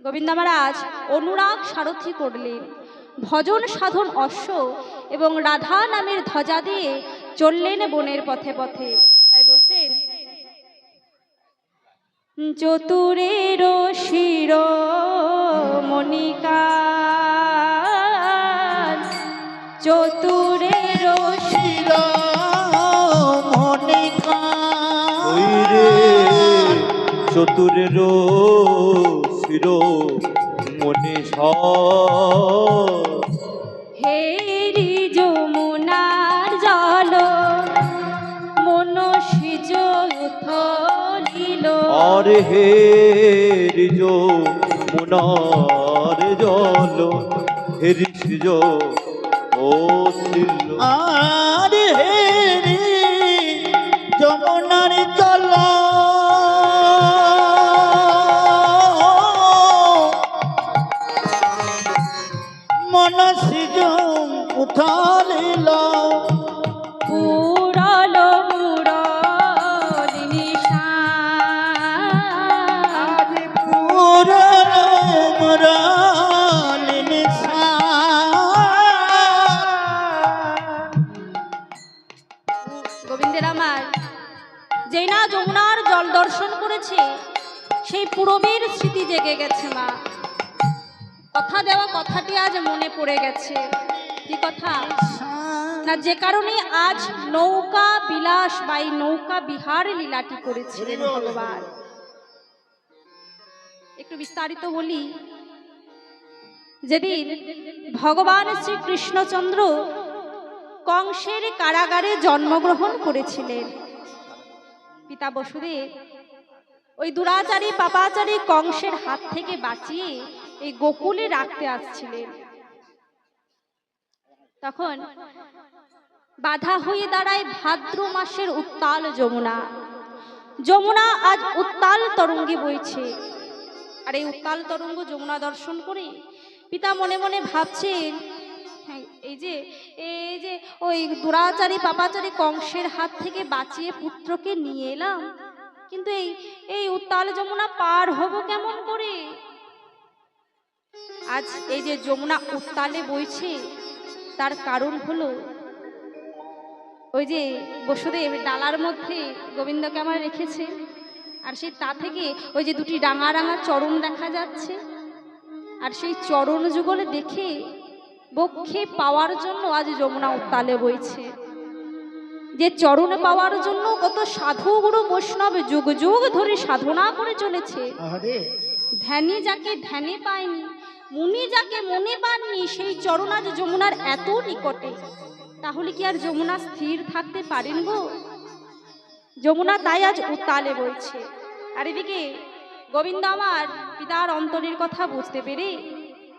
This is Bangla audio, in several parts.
গোবিন্দ মহারাজ অনুরাগ সারথি করলেন, ভজন সাধন অশ্ব এবং রাধা নামের ধ্বজা দিয়ে চললেন বনের পথে পথে। তাই বলছেন, চতুরের শির মণিকা, চতুরের শির মণিকা, চতুরের শির মনীষ, হেরি যমুনার জল মনসিজ উথলিল, আরে হেরি যমুনার জল হেরিস ও ছিল, আরে হেরি যমুনার জল মনসিজ উথলিল, পুরল মুরলি নিশান, পুরল মুরলি নিশান। গোবিন্দের আমার যেই না যমুনার জল দর্শন করেছে, সেই পূরবের স্মৃতি জেগে গেছে। মা কথা দেওয়া কথাটি আজ মনে পড়ে গেছে। কি কথা না, যে কারণে আজ নৌকা বিলাস বা নৌকা বিহার লীলাটি করেছিলেন ভগবান। একটু বিস্তারিত বলি। যেদিন ভগবান শ্রী কৃষ্ণচন্দ্র কংসের কারাগারে জন্মগ্রহণ করেছিলেন, পিতা বসুদেব ওই দুরাচারী পাপাচারী কংসের হাত থেকে বাঁচিয়ে এই গোকুলে রাখতে আসছিলেন। তখন বাধা হয়ে দাঁড়ায় ভাদ্র মাসের উত্তাল যমুনা। যমুনা আজ উত্তাল তরঙ্গে বইছে, আর এই উত্তাল তরঙ্গ যমুনা দর্শন করে পিতা মনে মনে ভাবছেন, এই যে ওই দুরাচারী পাপাচারী কংসের হাত থেকে বাঁচিয়ে পুত্রকে নিয়ে এলাম, কিন্তু এই উত্তাল যমুনা পার হব কেমন করে? আজ এই যে যমুনা উত্তালে বইছে, তার কারণ হলো ওই যে বসুদেব ডালার মধ্যে গোবিন্দকে আমার রেখেছে, আর সেই তা থেকে ওই যে দুটি রাঙা রাঙা চরণ দেখা যাচ্ছে, আর সেই চরণ যুগল দেখে বক্ষে পাওয়ার জন্য আজ যমুনা উত্তালে বইছে। যে চরণ পাওয়ার জন্য কত সাধু গুরু বৈষ্ণব যুগ যুগ ধরে সাধনা করে চলেছে। ধ্যানে যাকে ধ্যানে পায়নি, মুনি যাকে মনে পাননি, সেই চরণ আজ যমুনার এত নিকটে। তাহলে কি আর যমুনা স্থির থাকতে পারেন গো? যমুনা তাই আজ উত্তালে বইছে। আর এদিকে গোবিন্দ আমার পিতার অন্তরের কথা বুঝতে পেরে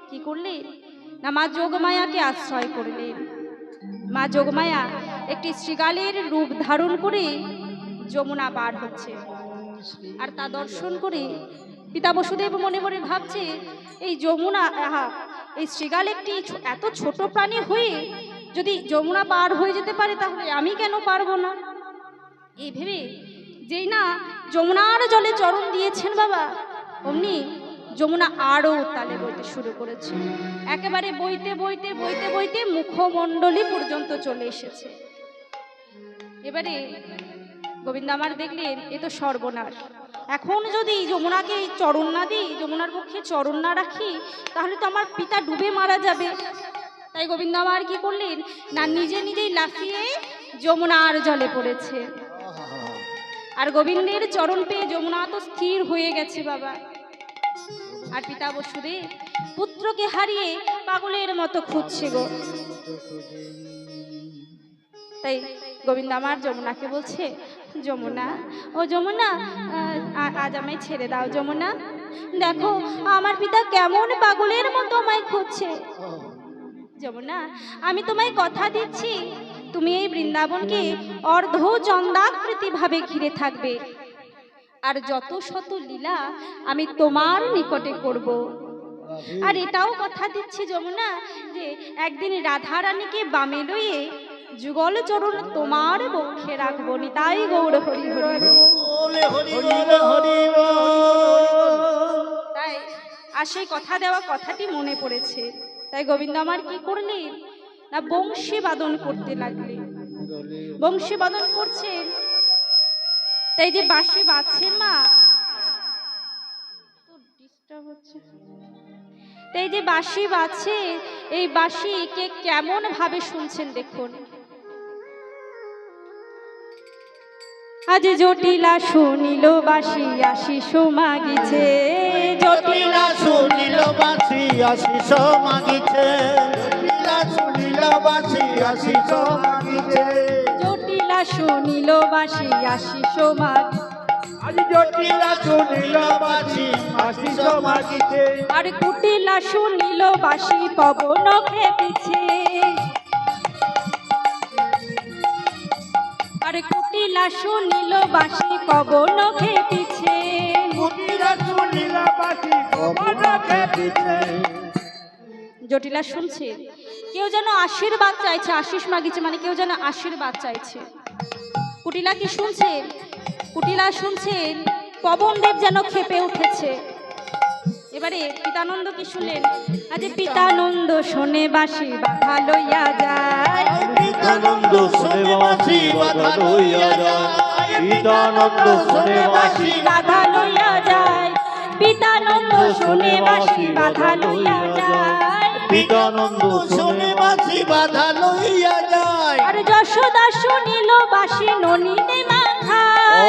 কি করলেন না, মা যোগমায়াকে আশ্রয় করলেন। মা যোগমায়া একটি শৃগালের রূপ ধারণ করে যমুনা পার হচ্ছে, আর তা দর্শন করে পিতা বসুদেব মনে মনে ভাবছে, এই যমুনা, এই শৃগাল একটি এত ছোট প্রাণী হয়ে যদি যমুনা পার হয়ে যেতে পারে, তাহলে আমি কেন পারবো না? এই ভেবে যেই না যমুনার জলে চরণ দিয়েছেন বাবা, অমনি যমুনা আরো উত্তালে বইতে শুরু করেছে। একেবারে বইতে বইতে বইতে বইতে মুখমণ্ডলী পর্যন্ত চলে এসেছে। এবারে গোবিন্দ আমার দেখলেন, এ তো সর্বনাশ। এখন যদি যমুনাকে চরণ না দিই, যমুনার পক্ষে চরণ না রাখি, তাহলে তো আমার পিতা ডুবে মারা যাবে। তাই গোবিন্দ আমার কি করলেন না, নিজে নিজেই লাফিয়ে যমুনার জলে পড়েছে। আর গোবিন্দের চরণ পেয়ে যমুনা তো স্থির হয়ে গেছে বাবা। আর পিতা বসুদেব পুত্রকে হারিয়ে পাগলের মতো খুঁজছে গো। তাই গোবিন্দ আমার যমুনাকে বলছে, যমুনা, ও যমুনা, আজ আমায় ছেড়ে দাও যমুনা। দেখো আমার পিতা কেমন পাগলের মতো আমায় খুঁজছে। যমুনা, আমি তোমায় কথা দিচ্ছি, তুমি এই বৃন্দাবনকে অর্ধ চন্দাকৃতি ভাবে ঘিরে থাকবে, আর যত শত লীলা আমি তোমার নিকটে করব। আর এটাও কথা দিচ্ছি যমুনা, যে একদিন রাধা রানীকে বামে লইয়ে যুগল চরণ তোমার বক্ষে রাখবো। নিতাই গৌর হরি হরি। তাই আর সেই কথা দেওয়া কথাটি মনে পড়েছে। তাই গোবিন্দ আমার কি করলেন না বংশী বাদন করতে লাগলেন। বংশী বাদন করছেন, তাই যে বাঁশি বাজছেন মা, ডিস্টার্ব হচ্ছে, তাই যে বাঁশি বাজছে, এই বাঁশি কে কেমন ভাবে শুনছেন দেখুন। আজ জটিলা শুনিল বাঁশি আশিস মাগিছে, জটিলা শুনিল বাঁশি আশিস মাগিছে, জটিলা শুনিল বাঁশি আশিস মাগিছে, জটিলা শুনিল বাঁশি আশিস মাগিছে, আজ জটিলা শুনিল বাঁশি আশিস মাগিছে, আর কুটিলা শুনিল বাঁশি পবন খেপিছে, আর কুটিলা শুনিল বাঁশি পবন খেপিছে, জটিলা শুনিল বাঁশি পবন খেপিছে। জটিলা শুনছে কেউ যেন আশীর্বাদ চাইছে, আশিস মাগিছে মানে কেউ যেন আশীর্বাদ চাইছে। কুটিলা কি শুনছেন? কুটিলা শুনছেন পবনদেব যেন খেপে উঠেছে। এবারে পিতানন্দ কি শুনলেন? আজ পিতানন্দ শোনে বাঁশি বাধা লইয়া যায়, পিতানন্দ শোনে বাঁশি বাধা লইয়া যায়, পিতানন্দ শোনে বাঁশি বাধা লইয়া যায়, পিতানন্দ শোনে বাঁশি বাধা লইয়া যায়, পিতানন্দ শোনে বাঁশি বাধা লইয়া যায়, আর যশোদা শুনিল বাঁশি ননীতে মাথা,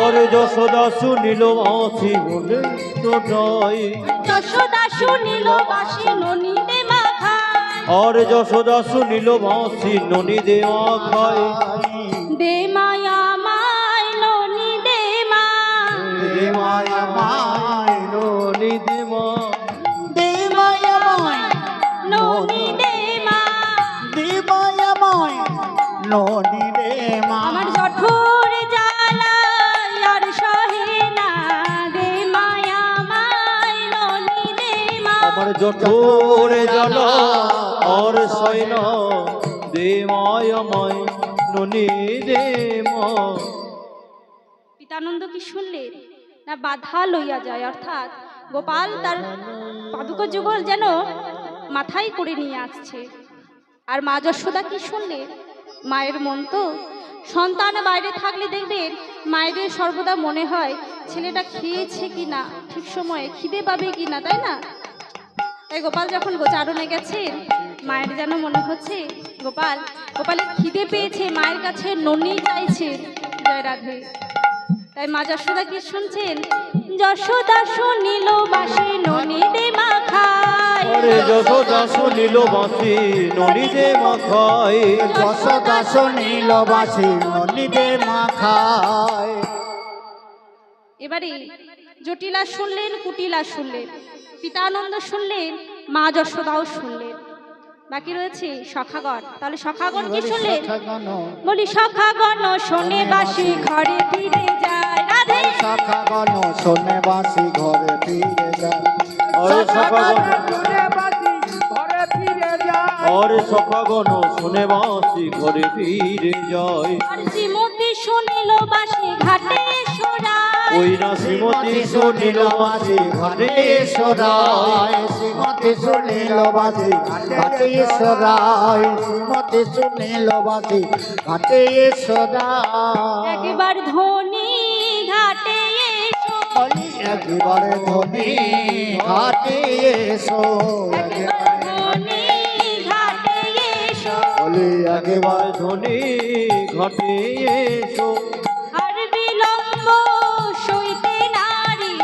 আর যশোদা শুনিল বাঁশি বলে তো নয়, যশোদা শুনিল বাঁশি ননীতে মাথা, আর যশোদা শুনিল বাঁশি ননি দেওয়া খায়, দে মায়া মায় ননী দে মা, দে মায়া মায় ননি দে মা, দে মায়াময় ননী দে মা, দে মায়াময় ননি রে মা, আমার জঠোর জ্বালা আর সহে না, দে মায়া মায় ননী দে মা, আমার জঠোরে জ্বালা আর সৈন দে মায়াময় ননি দে মা। পিতানন্দ কি শুনলেন না বাধা লইয়া যায়, অর্থাৎ গোপাল তার পাদুকা যুগল যেন মাথায় করে নিয়ে আসছে। আর মা যশোদা কি শুনলেন? মায়ের মন তো সন্তান বাইরে থাকলে দেখবেন মায়েদের সর্বদা মনে হয় ছেলেটা খেয়েছে কি না, ঠিক সময়ে খিদে পাবে কি না, তাই না? তাই গোপাল যখন গোচারণে গেছেন মায়ের যেন মনে হচ্ছে গোপালের খিদে পেয়েছে, মায়ের কাছে ননি চাইছে। জয় রাধে। তাই মা যশোদা কি শুনছেন? যশোদা শুনিল বাঁশি ননি দে মাখায়, আরে যশোদা শুনিল বাঁশি ননি দে মা খায়, যশোদা শুনিল বাঁশি ননি দে মা খায়। এবারে জটিলা শুনলেন, কুটিলা শুনলেন, পিতানন্দ শুনলেন, মা যশোদাও শুনলেন, বাকি রয়েছে সখাগণ। তাহলে সখাগণ কি শুনলেন? বলি সখাগণ শোনে বাঁশি ঘরে ফিরে যায়, রাধে। সখাগণ শোনে বাঁশি ঘরে ফিরে যায়, আরে সখাগণ শোনে বাঁশি ঘরে ফিরে যায়, আরে সখাগণ শুনে বাঁশি ঘরে ফিরে যায়, আর শ্রীমতী শুনিল বাঁশি ঘাটে সোরায়, ওই না শ্রীমতী শুনিল বাঁশি ঘরে সরায়, শ্রীমতী শুনিল বাঁশি ঘাটে সরায়, শ্রীমতী শুনিল বাঁশি ঘাটে সরায়। একবার ধনী ঘাটে এসো, বলি একবারে ধনী ঘাটে এসো, একবার ধনী ঘাটে এসো, বলি একেবারে ধনী ঘটে এসো, আর বিলম্ব সইতে নারী,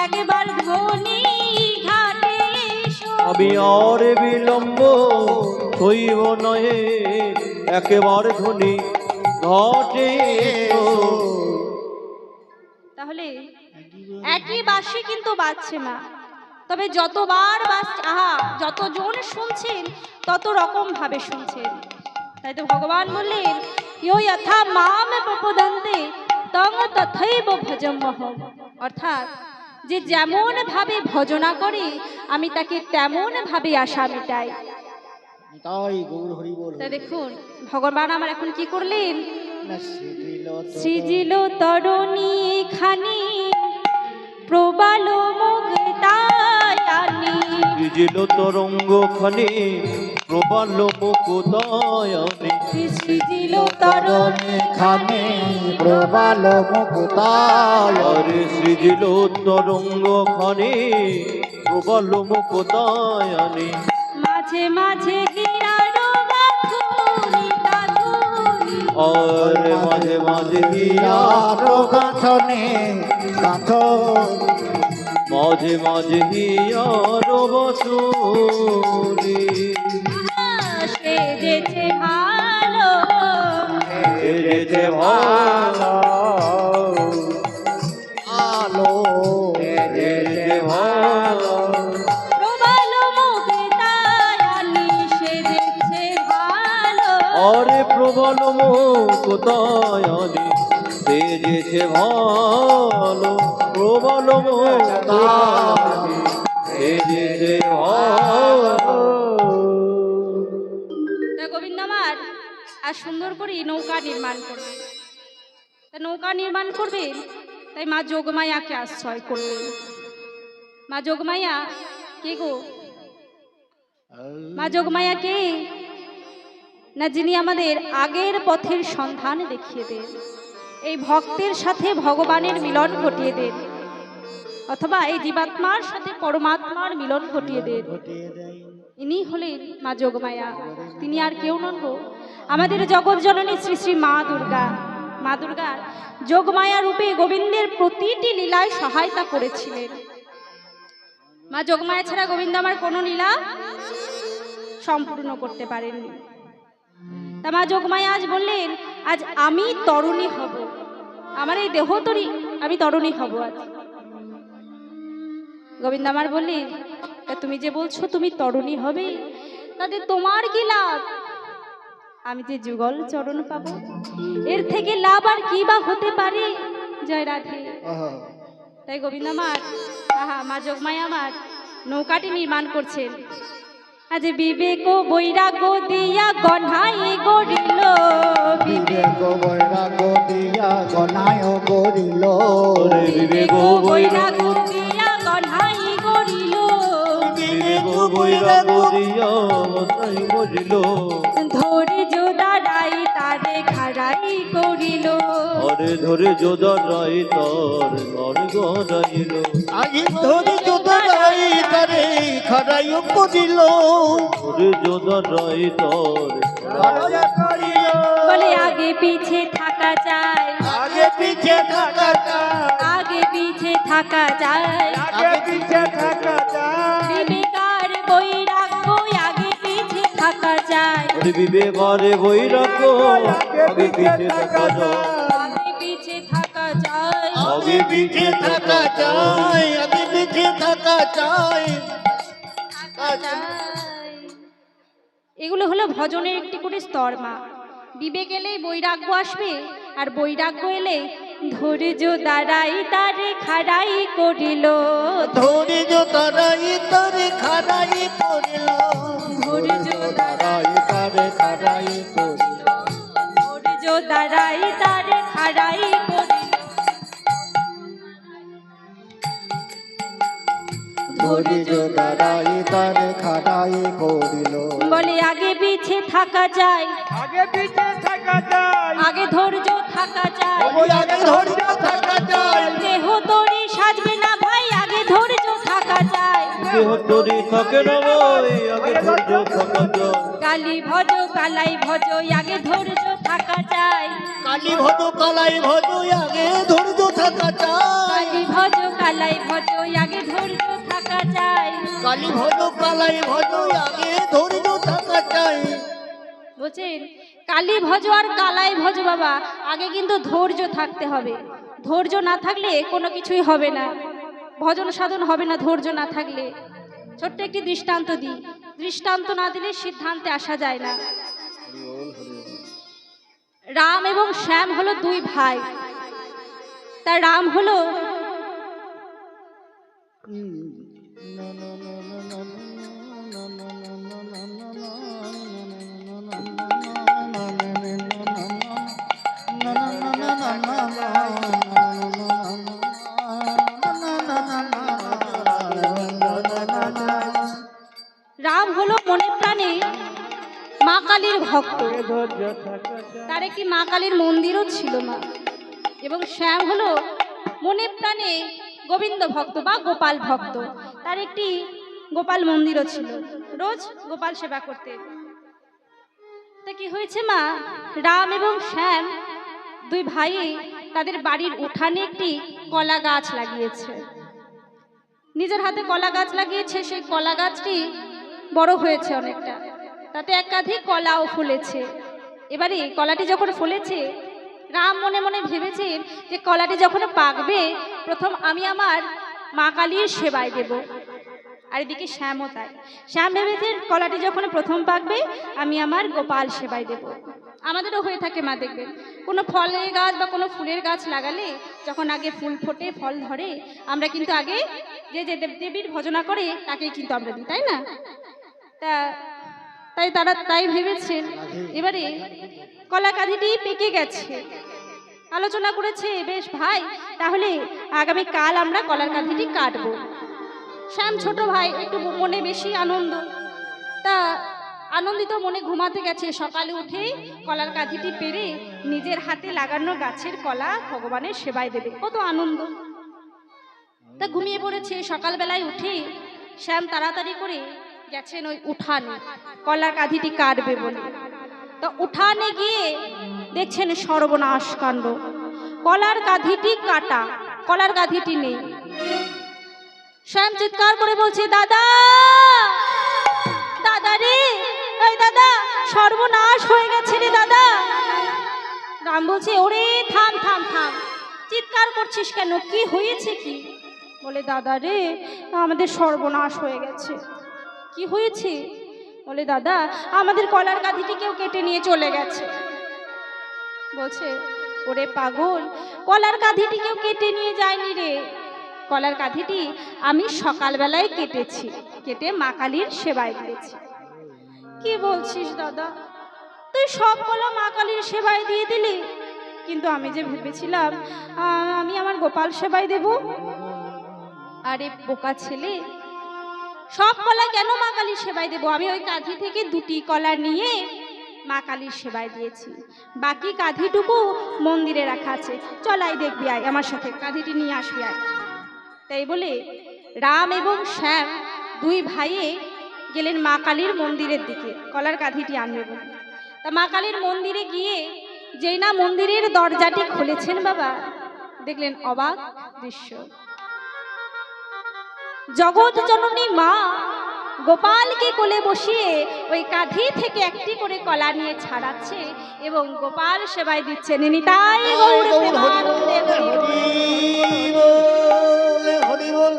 একবার ধনী ঘাটে এসো। আমি আর বিলম্ব হইব নহে, একেবারে ধনী ঘটে এসো। তাহলে একই বাঁশি কিন্তু বাজছে না, তবে যতবার বাজছে, আহা, যতজন শুনছেন তত রকম ভাবে শুনছেন। তাই তো ভগবান বললেন ইয়ো যথা মাম প্রপদন্তে তং তথৈব ভজমহম, অর্থাৎ যে যেমন ভাবে ভজনা করে আমি তাকে তেমন ভাবে আশা মেটাই। তাই গৌর হরি বল। তা দেখুন ভগবান আমার এখন কি করলেন? সৃজিল সৃজিল তরণী খানি প্রবাল মুগ্ধায়ানি, সৃজিল তরঙ্গ খানি প্রবাল মুকুতায়নে সৃজিল তরণী খানি প্রবাল মুকুতায় আরে সৃজিল তরঙ্গ খানি প্রবাল মুকুতায়নে মাঝে মাঝে হীরার গাঁথুনি গাঁথুনি আর মাঝে মাঝে হিয়া আর গাঁথনে গাঁথন মাঝে মাঝে হিয়ার বসুরি সেজেছে ভালো সেজেছে ভালো আলো সেজেছে ভালো প্রবাল মুক্তায়নী সেজেছে ভালো আরে প্রবল মুকুতায়নে সেজেছে ভালো প্রবল মুকুতায়নে সেজেছে ভালো। তা গোবিন্দ আমার আর সুন্দর করে নৌকা নির্মাণ করবে, তা নৌকা নির্মাণ করবে তাই মা যোগমায়াকে আশ্রয় করলেন। মা যোগমায়া কে গো? মা যোগমায়া কে? না যিনি আমাদের আগের পথের সন্ধান দেখিয়ে দেন, এই ভক্তের সাথে ভগবানের মিলন ঘটিয়ে দেন, অথবা এই জীবাত্মার সাথে পরমাত্মার মিলন ঘটিয়ে দেন। ইনি হলেন মা যোগমায়া। তিনি আর কেউ নন গো, আমাদের জগৎ জননী শ্রী শ্রী মা দুর্গা। মা দুর্গা যোগমায়া রূপে গোবিন্দের প্রতিটি লীলায় সহায়তা করেছিলেন। মা যোগমায়া ছাড়া গোবিন্দ আমার কোনো লীলা সম্পূর্ণ করতে পারেননি। তা মা যোগমায়া আজ বললেন, আজ আমি তরুণী হব, আমার এই দেহ তরি আমি তরুণী হব আজ। গোবিন্দ আমার বললেন, তা তুমি যে বলছো তুমি তরুণী হবে, তাতে তোমার কি লাভ? আমি যে যুগল চরণ পাবো, এর থেকে লাভ আর কি বা হতে পারে? জয় রাধে। তাই গোবিন্দ আমার মা যোগমায়া আমার নৌকাটি নির্মাণ করছেন। আজ বিবেক বৈরাগ্য দিয়া গণাই গড়িল, বিবেক বৈরাগ্য দিয়া গণায় গড়িল বিবেক বৈরাগ্য দিয়া গণাই গড়িল, বিবেক বৈরাগ্য দিয়া বসাই বলিল ধৈর্য দাঁড়াই তারে খাড়াই করিল, আরে ধরে যোদা রাই তার ঘর গড়াইল আজি ধরে যোদারাই তারে খাড়াই করিল ধরে যোদা রাই তার খাড়াই করিল বলে আগে পিছে থাকা যায়, আগে পিছে থাকা যায় আগে পিছে থাকা যায়, আগে পিছে থাকা যায় বিবেকার বৈরাগ্য আগে পিছে থাকা যায়, আরে বিবেক আরে বৈরাগ্য আগে পিছে থাকা যায় আগে পিছে থাকা যায়, আগে পিছে থাকা যায় আগে পিছে থাকা যায় থাকা যায়। এগুলো হলো ভজনের একটি করে স্তর মা। বিবেক এলেই বৈরাগ্য আসবে, আর বৈরাগ্য এলে ধৈর্য দাঁড়াই তারে খাড়াই করিল, ধরে যোদারাই তারে খাড়াই করিল ধৈর্য দাঁড়াই তারে খাড়াই করিল ধৈর্য দাঁড়াই তারে খাড়াই করিল, ধৈর্য দাঁড়াই তারে খাড়াই করিল বলে আগে পিছে থাকা যায়, আগে পিছে থাকা যায় আগে ধৈর্য থাকা যায়, ওই আগে ধৈর্য থাকা যায় দেহ তরি সাজবে না ভাই, আগে ধৈর্য থাকা যায়, দেহ তরি থাকে না ভাই আগে ধৈর্য থাকা যায় কালী ভজ কালাই ভজ আগে ধৈর্য থাকা যায়, কালী ভজ কালাই ভজ আগে ধৈর্য থাকা যায় কালী ভজ কালাই ভজ আগে ধৈর্য থাকা যায়। কালী ভজ কালাই ভজ আগে ধৈর্য থাকা যায় বলছেন কালী ভজ আর কালাই ভজ বাবা, আগে কিন্তু ধৈর্য থাকতে হবে। ধৈর্য না থাকলে কোনো কিছুই হবে না, ভজন সাধন হবে না ধৈর্য না থাকলে। ছোট্ট একটি দৃষ্টান্ত দিই, দৃষ্টান্ত না দিলে সিদ্ধান্তে আসা যায় না। রাম এবং শ্যাম হলো দুই ভাই। তা রাম হলো আগে ধৈর্য থাকা চাই। তার একটি মা কালীর মন্দিরও ছিল মা। এবং শ্যাম হলো মনে প্রাণে গোবিন্দ ভক্ত বা গোপাল ভক্ত। তার একটি গোপাল মন্দিরও ছিল, রোজ গোপাল সেবা করতে। তা কি হয়েছে মা, রাম এবং শ্যাম দুই ভাই তাদের বাড়ির উঠানে একটি কলা গাছ লাগিয়েছে। নিজের হাতে কলা গাছ লাগিয়েছে, সেই কলা গাছটি বড় হয়েছে অনেকটা, তাতে একাধিক কলাও ফুলেছে। এবারে কলাটি যখন ফলেছে, রাম মনে মনে ভেবেছেন যে কলাটি যখন পাকবে প্রথম আমি আমার মা কালীর সেবায় দেব। আর এদিকে শ্যামও তাই, শ্যাম ভেবেছেন কলাটি যখন প্রথম পাকবে আমি আমার গোপাল সেবায় দেব। আমাদেরও হয়ে থাকে মা, দেখবেন কোনো ফলের গাছ বা কোনো ফুলের গাছ লাগালে যখন আগে ফুল ফোটে ফল ধরে আমরা কিন্তু আগে যে যে দেবদেবীর ভজনা করে তাকেই কিন্তু আমরা দিই, তাই না? তাই তারা তাই ভেবেছেন। এবারে কলা কাঁধিটি পেকে গেছে, আলোচনা করেছে বেশ ভাই তাহলে আগামী কাল আমরা কলার কাঁধিটি কাটবো। শ্যাম ছোট ভাই, একটু মনে বেশি আনন্দ, তা আনন্দিত মনে ঘুমাতে গেছে। সকালে উঠে কলার কাঁধিটি পেরে নিজের হাতে লাগানো গাছের কলা ভগবানের সেবায় দেবে, কত আনন্দ। তা ঘুমিয়ে পড়েছে। সকালবেলায় উঠে শ্যাম তাড়াতাড়ি করে গেছেন ওই উঠানে কলার কাঁধিটি কাটবে বলে। তো উঠানে গিয়ে দেখছেন সর্বনাশ কাণ্ড, কলার কাঁধিটি কাটা, কলার কাঁধিটি নেই। শ্যাম চিৎকার করে বলছে, দাদা দাদা রে, এই দাদা সর্বনাশ হয়ে গেছে রে দাদা। রাম বলছে, ওরে থাম থাম থাম, চিৎকার করছিস কেন, কি হয়েছে কি? বলে, দাদা রে আমাদের সর্বনাশ হয়ে গেছে। কি হয়েছে? বলে, দাদা আমাদের কলার কাঁধিটি কেউ কেটে নিয়ে চলে গেছে। বলছে, ওরে পাগল, কলার কাঁধিটি কেউ কেটে নিয়ে যায়নি রে, কলার কাঁধিটি আমি সকালবেলায় কেটেছি, কেটে মা কালীর সেবায় দিয়েছি। কি বলছিস দাদা, তুই সব কলা মা কালীর সেবায় দিয়ে দিলি, কিন্তু আমি যে ভেবেছিলাম আমি আমার গোপাল সেবায় দেব। আরে বোকা ছেলে, সব কলা কেন মা কালীর সেবায় দেব? আমি ওই কাঁধি থেকে দুটি কলা নিয়ে মা কালীর সেবায় দিয়েছি, বাকি কাঁধিটুকু মন্দিরে রাখা আছে, চল আয় দেখবি, আয় আমার সাথে, কাঁধিটি নিয়ে আসবি আয়। তাই বলে রাম এবং শ্যাম দুই ভাইয়ে গেলেন মা কালীর মন্দিরের দিকে কলার কাঁধিটি আনবে বলে। তা মা কালীর মন্দিরে গিয়ে যেই না মন্দিরের দরজাটি খুলেছেন বাবা, দেখলেন অবাক দৃশ্য। জগৎ জননী মা গোপালকে কোলে বসিয়ে ওই কাঁধি থেকে একটি করে কলা নিয়ে ছাড়াচ্ছে এবং গোপাল সেবায় দিচ্ছেন। নিতাই গৌর প্রেমানন্দে হরি বল।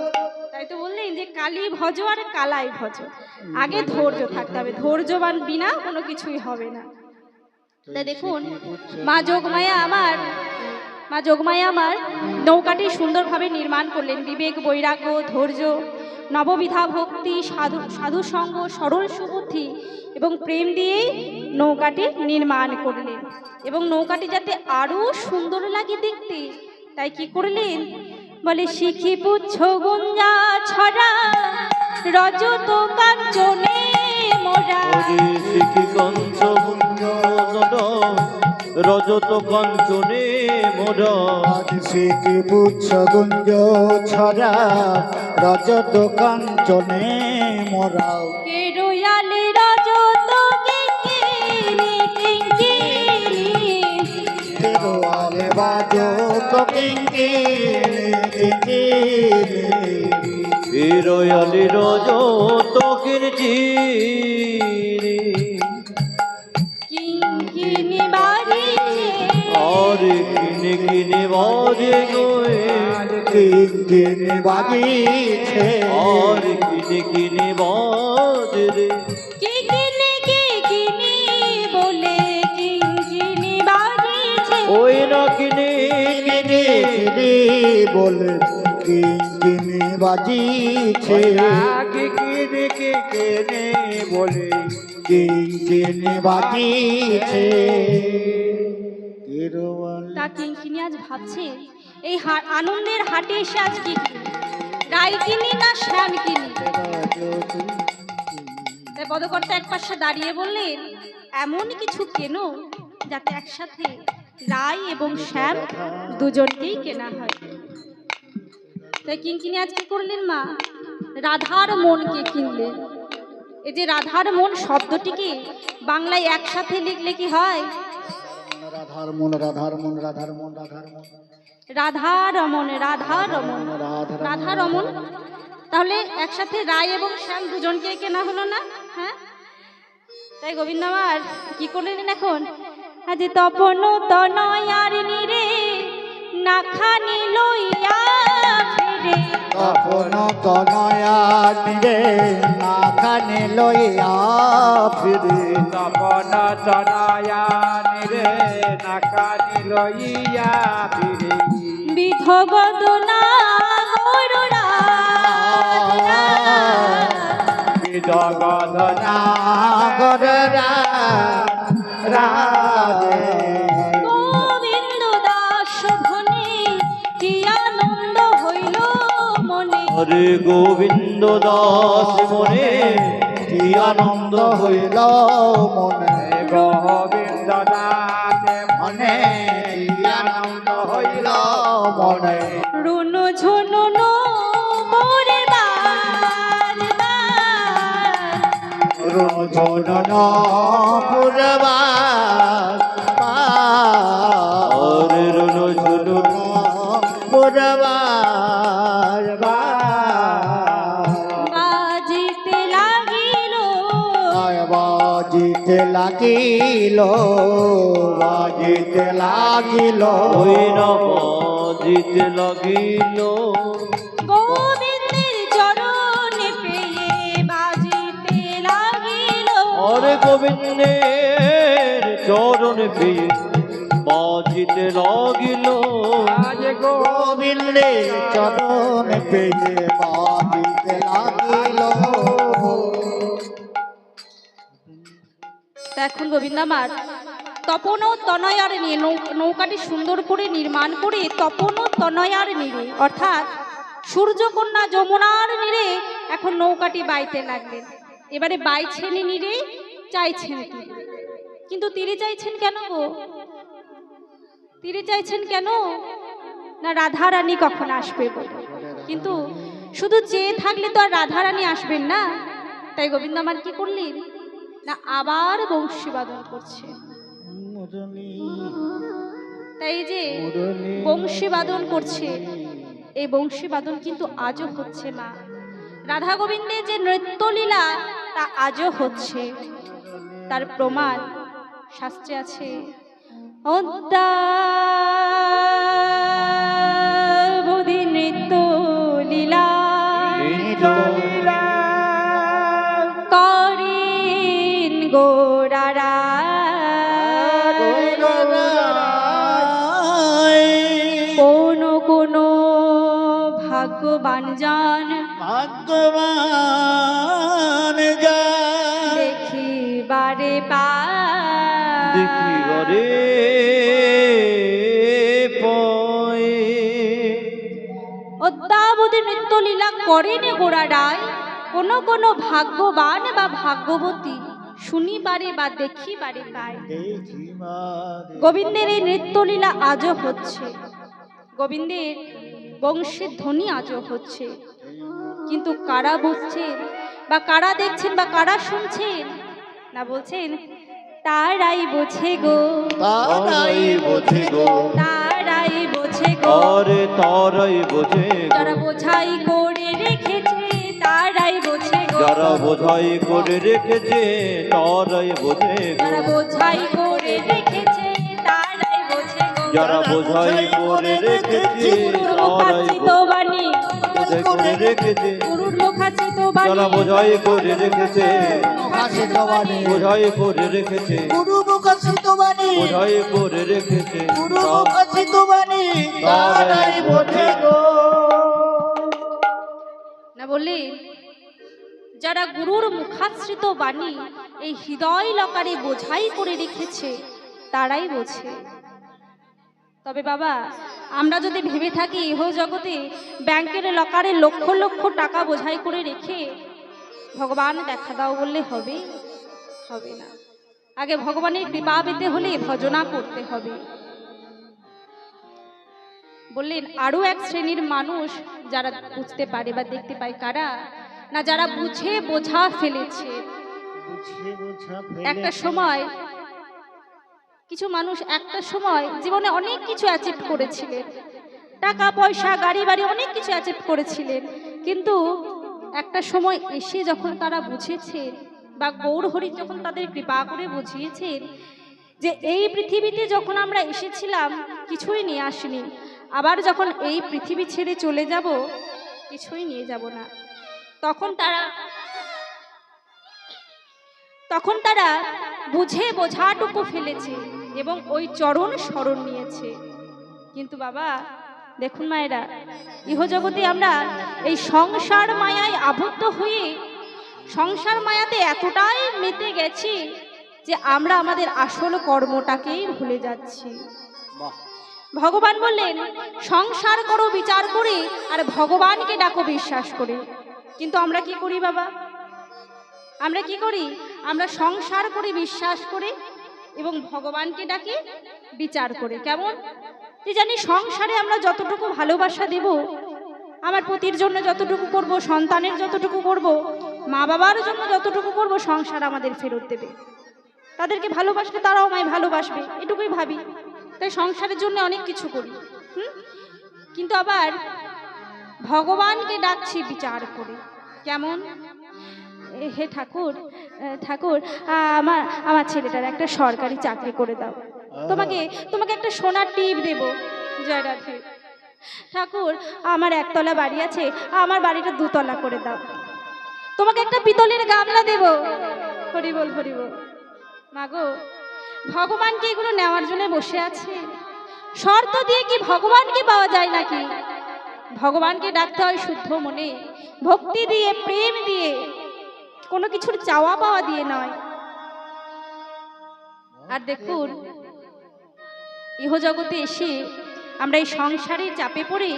তাই তো বললেন যে কালী ভজ আর কালাই ভজ, আগে ধৈর্য থাকতে হবে, ধৈর্যবান বিনা কোনো কিছুই হবে না। তাই দেখুন মা যোগমায়া আমার নৌকাটি সুন্দরভাবে নির্মাণ করলেন। বিবেক, বৈরাগ্য, ধৈর্য, নববিধা ভক্তি, সাধু সঙ্গ, সরল সুবুদ্ধি এবং প্রেম দিয়েই নৌকাটি নির্মাণ করলেন। এবং নৌকাটি যাতে আরো সুন্দর লাগে দেখতে, তাই কি করলেন বলে, শিখি পুচ্ছ গুঞ্জা ছড়া রজত কাঞ্চনে মোরা, শিখি কঞ্চ রজত কাঞ্চনে মোরা, শিখি পুচ্ছ গুঞ্জ ছড়া রজত কাঞ্চনে মোরা, কে রয়ালে রজত কিঙ্কিনি কিঙ্কিনি, কে রয়ালে রজত কিঙ্কিনি কিঙ্কিনি, রয়ালি রজত কিঞ্চিনি, কিঙ্কিনি বাজিছে আর কিনে কিনে বাজে গোয়ে, কিঙ্কিনি বাজিছে, আর কিনে কিনে বাজে রে, কিঙ্কিনি বলে কিঙ্কিনি বাজিছে, ওই না কিনে কিনে কিনে বলে কিঙ্কিনি বাজিছে, আগে কিনে কিনে বলে কিঙ্কিনি বাজিছে। তা কিঙ্কিনি আজ ভাবছে এই আনন্দের হাটে এসে আজ কি কিনি, রাই কিনি না শ্যাম কিনি। তাই পদকর্তা এক পাশে দাঁড়িয়ে বললেন, এমন কিছু কেন যাতে একসাথে রায় এবং শ্যাম দুজনকেই কেনা হয়। তাই কিঙ্কিনি আজ কি করলেন মা? রাধার মনকে কিনলেন। এই যে রাধার মন শব্দটিকে বাংলায় একসাথে লিখলে কি হয়? রাধার মন, রাধার মন, রাধার মন, রাধার মন, রাধা রমন, রাধা রমন, রাধা রমন। তাহলে একসাথে রায় এবং শ্যাম দুজনকে কেনা হলো না? হ্যাঁ, তাই গোবিন্দ আমার কি করলেন এখন? আজ তপন তনয়ার নিরে না খানি লইয়া ফিরে, তপন তনয়া নিরে না খানে লইয়া ফিরে, তপন তনয়ানিরে নাকানি লইয়া ফিরে বিধবদনা গৌররা জগদনা গররা রাধে। গোবিন্দ দাস ধনে কি আনন্দ হইল মনে, হরে গোবিন্দ দাস মনে কি আনন্দ হইল মনে, গোবিন্দ দাস মনে কি আনন্দ হইল মনে, রুনু ঝুনু নো মোরে রোজন পুরবাস হরে রুনু ঝুনু পুরবাস বাজিতে লাগিল, বাজিতে লাগিল, বাজিতে লাগিল, ওই না বাজিতে লাগিল গোবিন্দের চরণে পেয়ে বাজিতে লাগিল, হরে গোবিন্দের চরণ পেয়ে বাজিতে লাগিল, আজ গোবিন্দের চরণ পেয়ে বাজিতে লাগিল। তা এখন গোবিন্দ আমার তপন ও তনয়ার নিয়ে নৌকাটি সুন্দর করে নির্মাণ করে তপন ও তনয়ার নিরে অর্থাৎ সূর্যকন্যা যমুনার নিরে এখন নৌকাটি বাইতে লাগলেন। এবারে বাইছেন নিরে, চাইছেন তীরে। কিন্তু তীরে চাইছেন কেন গো? তীরে চাইছেন কেন? না রাধারানী কখন আসবে বলে। কিন্তু শুধু চেয়ে থাকলে তো আর রাধারানী আসবেন না। তাই গোবিন্দ আমার কি করলেন না আবার বংশী বাদন করছে। তাই যে বংশী বাদন করছে, এই বংশী বাদন কিন্তু আজও হচ্ছে মা। রাধা গোবিন্দের যে নৃত্যলীলা তা আজও হচ্ছে, তার প্রমাণ শাস্ত্রে আছে। অদ্যাবধি নৃত্য লীলা করেন গোরারা, কোন কোন ভাগ্যবান জন ভাগ্যবান যা দেখিবারে দেখিবারে পয়ে অদ্যাবধি নৃত্যলীলা করেন গোরারায়, কোন কোন ভাগ্যবান বা ভাগ্যবতী শুনিবারে বা দেখিবারে পায়। গোবিন্দের এই নৃত্যলীলা আজও হচ্ছে, গোবিন্দের বংশের ধ্বনি আজও হচ্ছে। কিন্তু কারা বুঝছেন বা কারা দেখছেন বা কারা শুনছেন? না বলছেন তারাই বোঝে গো, তারাই বোঝে গো, তারাই বোঝে গো, আরে তারাই বোঝে যারা বোঝাই করে রেখেছে তারাই বোঝে গো, যারা বোঝাই করে রেখেছে তারাই বোঝে যারা বোঝাই করে রেখেছে তারাই বোঝে গো, যারা বোঝাই করে রেখেছে গুরুর তারাই মুখাচিত বাণী, বোঝাই করে রেখেছে গুরুর মুখাচিত বাণী, যারা বোঝাই করে রেখেছে মুখাশিত বাণী, বোঝাই করে রেখেছে গুরু মুখাশিত বাণী, বোঝাই করে রেখেছে গুরু মুখাশিত বাণী, তারাই বোঝে গো। না বললে যারা গুরুর মুখাশ্রিত বাণী এই হৃদয় লকারে বোঝাই করে রেখেছে তারাই বোঝে। তবে বাবা আমরা যদি ভেবে থাকি ইহ জগতে ব্যাংকের লকারে লক্ষ লক্ষ টাকা বোঝাই করে রেখে ভগবান দেখা দাও বললে হবে? হবে না। আগে ভগবানের কৃপা পেতে হলে ভজনা করতে হবে। বললেন আরো এক শ্রেণীর মানুষ যারা বুঝতে পারে বা দেখতে পায়, কারা না? যারা বুঝে বোঝা ফেলেছে। একটা সময় কিছু মানুষ একটা সময় জীবনে অনেক কিছু অ্যাচিভ করেছিলেন, টাকা পয়সা গাড়ি বাড়ি অনেক কিছু অ্যাচিভ করেছিলেন, কিন্তু একটা সময় এসে যখন তারা বুঝেছেন বা গৌর হরি যখন তাদের কৃপা করে বুঝিয়েছেন যে এই পৃথিবীতে যখন আমরা এসেছিলাম কিছুই নিয়ে আসিনি, আবার যখন এই পৃথিবী ছেড়ে চলে যাব কিছুই নিয়ে যাব না, তখন তারা বুঝে বোঝাটুকু ফেলেছে এবং ওই চরণ স্মরণ নিয়েছে। কিন্তু বাবা দেখুন মায়েরা, ইহজগতে আমরা এই সংসার মায়ায় আবদ্ধ হয়ে সংসার মায়াতে এতটাই মেতে গেছি যে আমরা আমাদের আসল কর্মটাকেই ভুলে যাচ্ছি। ভগবান বললেন সংসার করো বিচার করে আর ভগবানকে ডাকো বিশ্বাস করে। কিন্তু আমরা কি করি বাবা? আমরা কি করি? আমরা সংসার করে বিশ্বাস করে এবং ভগবানকে ডাকি বিচার করে। কেমন? যে জানি সংসারে আমরা যতটুকু ভালোবাসা দেব, আমার পতির জন্য যতটুকু করব, সন্তানের যতটুকু করব, মা বাবার জন্য যতটুকু করব, সংসার আমাদের ফেরত দেবে। তাদেরকে ভালোবাসলে তারাও আমায় ভালোবাসবে, এটুকুই ভাবি, তাই সংসারের জন্য অনেক কিছু করি। কিন্তু আবার ভগবানকে ডাকছি বিচার করে। কেমন? হে ঠাকুর, ঠাকুর আমার ছেলেটার একটা সরকারি চাকরি করে দাও, তোমাকে একটা সোনার টিপ দেব। জয় রাধে। ঠাকুর আমার একতলা বাড়ি আছে, আমার বাড়িটা দুতলা করে দাও, তোমাকে একটা পিতলের গামলা দেব। হরি বল হরি বল। মাগো, ভগবান কি এগুলো নেওয়ার জন্য বসে আছে? শর্ত দিয়ে কি ভগবানকে পাওয়া যায় নাকি? ভগবানকে ডাকতে হয় শুদ্ধ মনে, ভক্তি দিয়ে, প্রেম দিয়ে, কোনো কিছুর চাওয়া পাওয়া দিয়ে নয়। আর দেখুন ইহজগতে এসে আমরা এই সংসারের চাপে পড়ে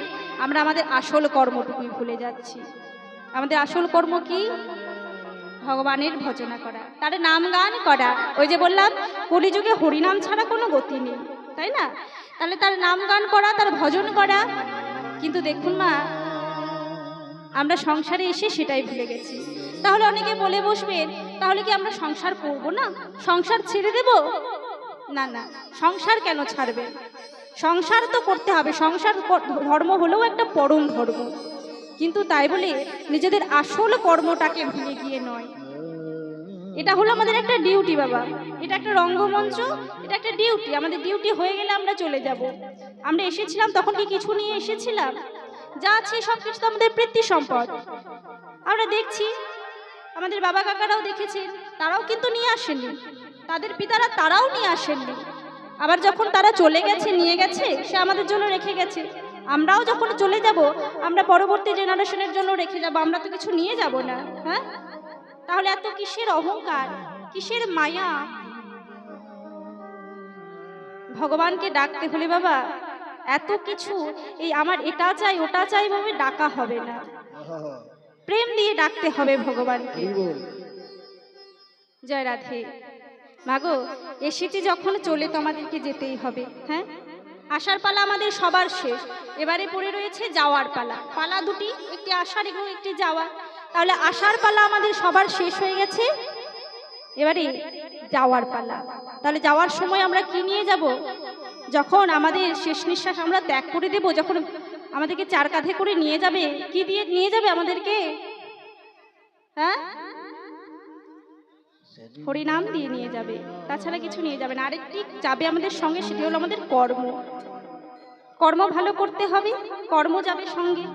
আমরা আমাদের আসল কর্মটুকুই ভুলে যাচ্ছি। আমাদের আসল কর্ম কি? ভগবানের ভজনা করা, তার নাম গান করা। ওই যে বললাম কলিযুগে হরিনাম ছাড়া কোনো গতি নেই, তাই না? তাহলে তার নাম গান করা, তার ভজন করা। কিন্তু দেখুন মা, আমরা সংসারে এসে সেটাই ভুলে গেছি। তাহলে অনেকে বলে বসবেন, তাহলে কি আমরা সংসার করব না? সংসার ছেড়ে দেব? না না, সংসার কেন ছাড়বে? সংসার তো করতে হবে। সংসার ধর্ম হলেও একটা পরম ধর্ম, কিন্তু তাই বলে নিজেদের আসল কর্মটাকে ভুলে গিয়ে নয়। এটা হলো আমাদের একটা ডিউটি বাবা, এটা একটা রঙ্গমঞ্চ, এটা একটা ডিউটি। আমাদের ডিউটি হয়ে গেলে আমরা চলে যাব। আমরা এসেছিলাম তখন কি কিছু নিয়ে এসেছিলাম? যা আছে সব কিছু তো আমাদের প্রীতি সম্পদ। আমরা দেখছি আমাদের বাবা কাকারাও দেখেছেন, তারাও কিন্তু নিয়ে আসেননি, তাদের পিতারা তারাও নিয়ে আসেননি। আবার যখন তারা চলে গেছে, নিয়ে গেছে, সে আমাদের জন্য রেখে গেছে। আমরাও যখন চলে যাব, আমরা পরবর্তী জেনারেশনের জন্য রেখে যাব, আমরা তো কিছু নিয়ে যাব না। হ্যাঁ, তাহলে এত কিসের অহংকার, কিসের মায়া? ভগবানকে ডাকতে হলে বাবা এত কিছু, এই আমার এটা চাই ওটা চাই ভাবে ডাকা হবে না, প্রেম দিয়ে ডাকতে হবে ভগবানকে। জয় রাধে। মাগো, এসেছি যখন চলে তো আমাদেরকে যেতেই হবে। হ্যাঁ, আসার পালা আমাদের সবার শেষ, এবারে পড়ে রয়েছে যাওয়ার পালা। পালা দুটি, একটি আসার এবং একটি যাওয়া। তাহলে আসার পালা আমাদের সবার শেষ হয়ে গেছে, এবারে যাওয়ার পালা। তাহলে যাওয়ার সময় আমরা কি নিয়ে যাব? যখন আমাদের শেষ নিঃশ্বাস আমরা ত্যাগ করে দেব, যখন আমাদেরকে চার কাঁধে করে নিয়ে যাবে, কি দিয়ে নিয়ে যাবে আমাদেরকে? হ্যাঁ, হরিনাম দিয়ে নিয়ে যাবে, তাছাড়া কিছু নিয়ে যাবে না। আরেকটি যাবে আমাদের সঙ্গে, সেটি হলো আমাদের কর্ম। কর্ম ভালো করতে হবে, কর্ম যাবে সঙ্গে,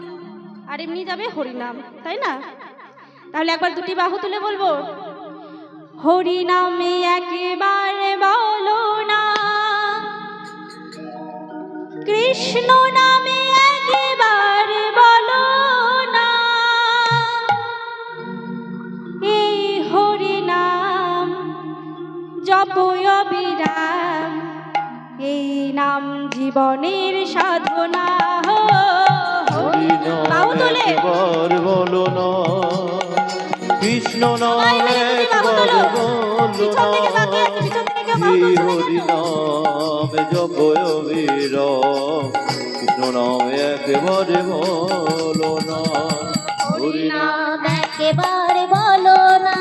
আর এমনি যাবে হরিনাম, তাই না? তাহলে একবার দুটি বাহু তুলে বলবো, হরিনামে একেবারে বলো না, কৃষ্ণ নামে একেবারে বলো না, এই হরিনাম জপ অবিরাম, এই নাম জীবনের সাধনা। বাহু তুলে বলো না, কৃষ্ণ নাম একবার বলো না এই হরি নাম জপ অবিরাম কৃষ্ণ নাম একবারে বলো না হরি নাম নাম একেবারে বলো না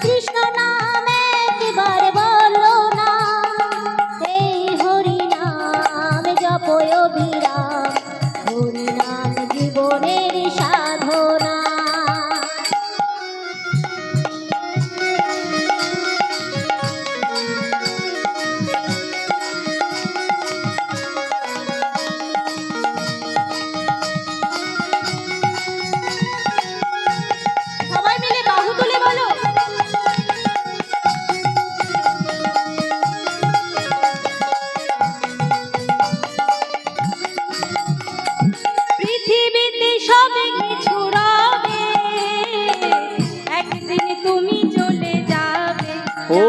কৃষ্ণ নাম একেবারে বলো না এই হরি নাম জপ অবিরাম হরি নাম জীবনের সাধনা সবাই মিলে বাহু তুলে বলো পৃথিবীতে সব কিছু রবে একদিন তুমি চলে যাবে ও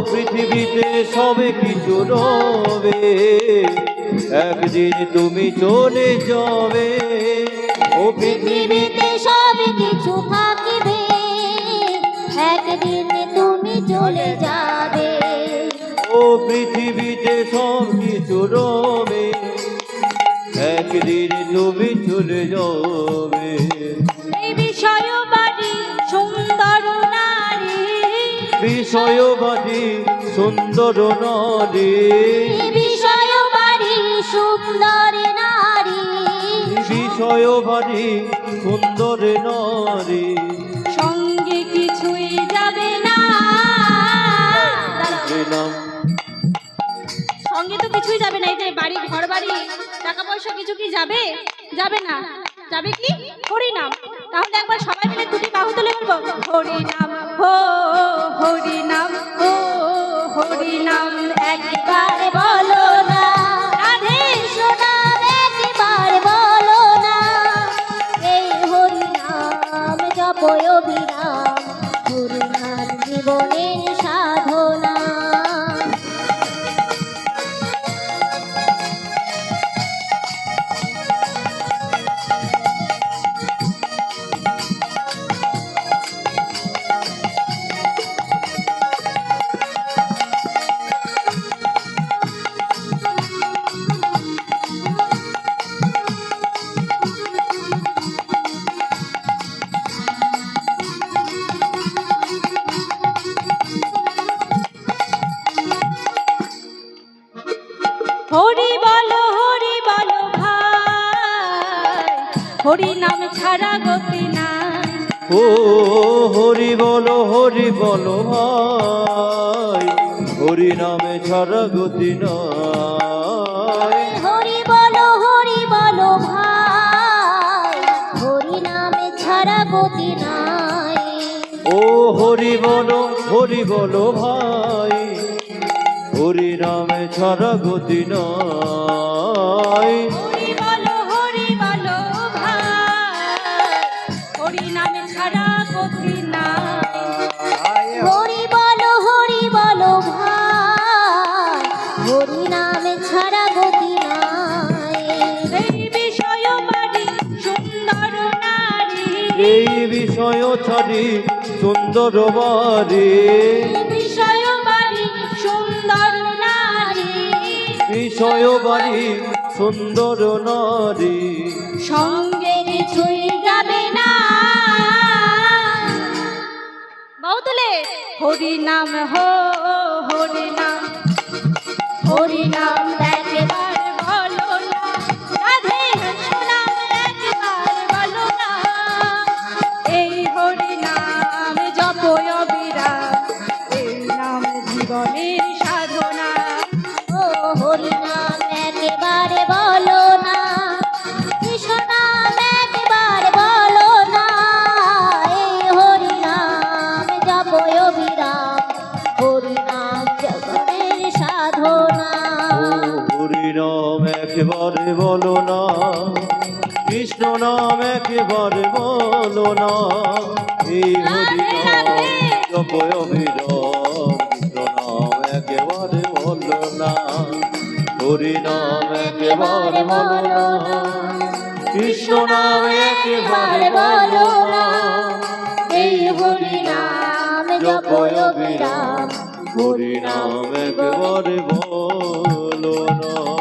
পৃথিবীতে সবে কিছু রবে একদিন তুমি চলে যাবে ও পৃথিবীতে পৃথিবীতে সব কিছু থাকিবে একদিন তুমি চলে যাবে ও পৃথিবীতে সব কিছু রবে একদিন তুমি চলে যাবে এই বিষয় বাড়ি সুন্দর নারী বিষয়বাদী সুন্দর নারী বিষয় বাড়ি সুন্দর নারী বিষয়বাদী সুন্দর নারী সঙ্গে কিছুই যাবে না হরি নাম সঙ্গে তো কিছুই যাবে না এই যে বাড়ি ঘর বাড়ি টাকা পয়সা কিছু কি যাবে যাবে না যাবে কি হরি নাম তাহলে একবার সবাই মিলে দুটি বাহু তুলে বলবো হরি নাম হো হরি নাম হো হরি নাম একবার একবার বলো না রাধে কৃষ্ণ নাম একবার বলো না এই হরি নাম জপ অবিরাম হরি নাম জীবনের সাধনা হরি বলো ভাই হরি নাম ছাড়া গতি নাই ও হরি বলো ভাই হরি নামে ছাড়া গতি নাই হরি বলো ভাই হরি নামে ছাড়া গতি নাই ও হরি বলো ভাই হরি নামে ছাড়া গতি নাই হরি বলো ভাই হরি নামে ছাড়া গতি নাই হরি বলো ভাই হরি নামে ছাড়া গতি নাই এই বিষয় বাড়ি সুন্দর নারী এই বিষয় ছাড়ি সুন্দর বাড়ি বিষয় বাড়ি সুন্দর নারী বিষয় বাড়ি সুন্দর নারী সঙ্গে কিছুই যাবে না বাহু তুলে হরি নাম হো হরি নাম হরি নাম একবার বলো না রাধে কৃষ্ণ নাম একবার বলো না এই হরি নাম জপ অবিরাম এই নাম জীবনের সাধনা ও হরি নাম একেবারে বলো না কৃষ্ণ নাম একবার বলো না এই হরি নাম জপ অবিরাম হরি নাম জগনের সাধনা ও হরি নাম একেবারে বলো না কৃষ্ণ নাম একেবারে বলো না এই হরি নাম জপ অবিরাম কৃষ্ণ নাম একেবারে বলো না হরি নাম একেবারে বলো না কৃষ্ণ নাম একেবারে বলো না কই অবিরাম, হরি নাম একবার বলো না।